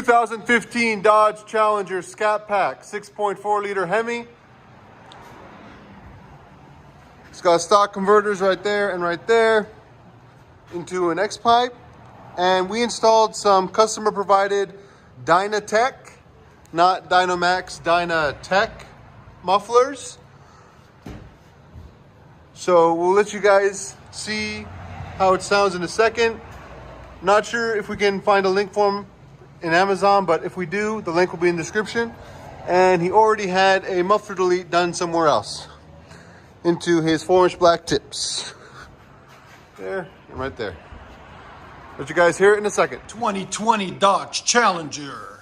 2015 Dodge Challenger Scat Pack 6.4 liter Hemi. It's got stock converters right there and right there into an X pipe, and we installed some customer provided DYNATECH, not DYNOMAX, DYNATECH mufflers. So we'll let you guys see how it sounds in a second. Not sure if we can find a link for them in Amazon, but if we do, the link will be in the description. And he already had a muffler delete done somewhere else into his 4-inch black tips. There and right there. Let you guys hear it in a second. 2020 Dodge Challenger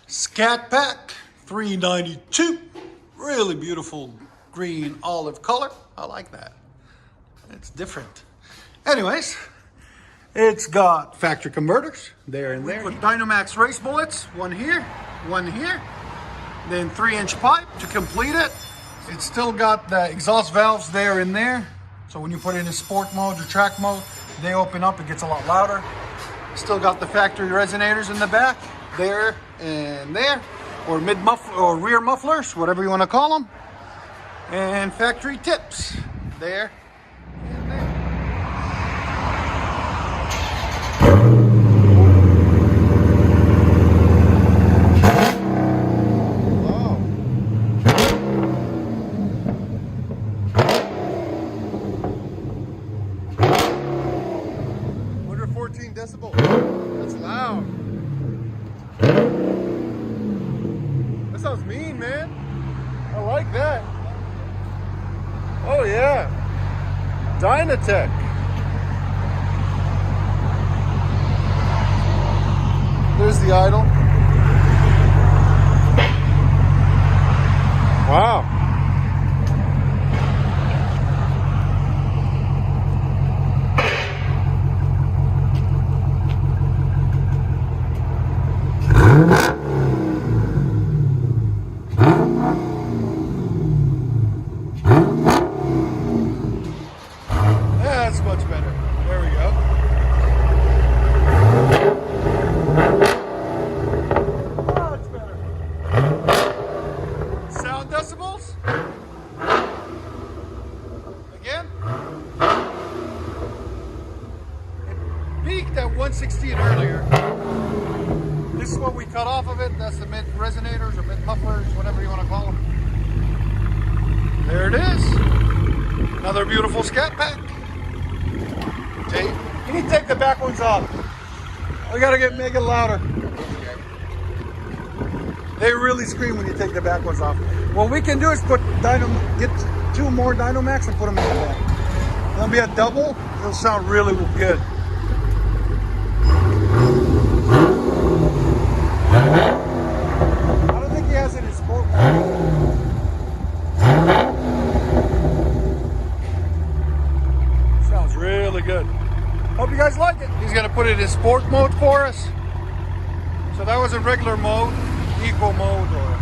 Scat Pack 392. Really beautiful green olive color. I like that. It's different. Anyways, it's got factory converters there and there. Put DYNOMAX race bullets, one here, then 3-inch pipe to complete it. It's still got the exhaust valves there and there. So when you put it in sport mode or track mode, they open up, it gets a lot louder. Still got the factory resonators in the back, there and there, or mid muffler or rear mufflers, whatever you want to call them. And factory tips, there and there. Decibel. That's loud. That sounds mean, man. I like that. Oh yeah. DYNATECH. There's the idle. Wow. That's much better. There we go. Much better. Sound decibels. Again. It peaked at 116 earlier. This is what we cut off of it. That's the mid resonators or mid mufflers, whatever you want to call them. There it is. Another beautiful Scat Pack. You need to take the back ones off. We gotta make it louder. They really scream when you take the back ones off. What we can do is get 2 more DYNOMAX and put them in the back. It'll be a double. It'll sound really good. I don't think he has it in sport mode. Sounds really good. Hope you guys like it. He's gonna put it in sport mode for us. So that was a regular mode, eco mode, or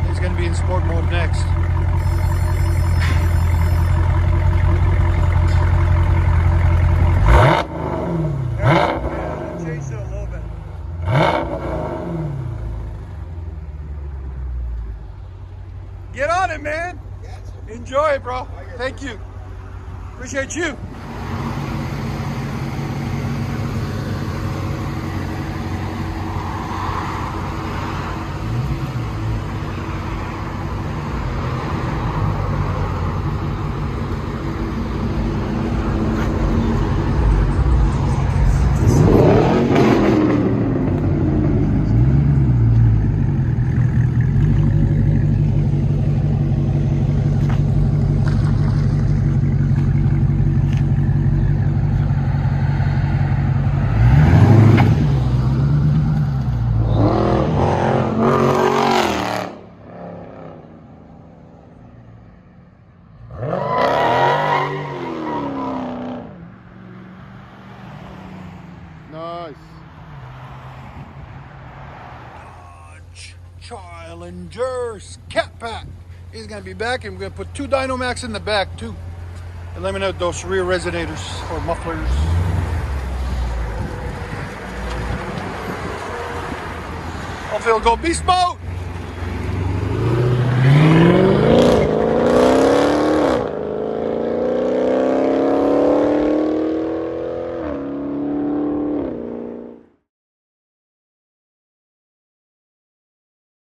he's gonna be in sport mode next. Yeah, change it a little bit. Get on it, man. Enjoy it, bro. Thank you. Appreciate you. Nice. Dodge Challenger Scat Pack. He's gonna be back, and we're gonna put 2 DYNOMAX in the back too. Eliminate those rear resonators or mufflers. Hopefully it'll go beast mode.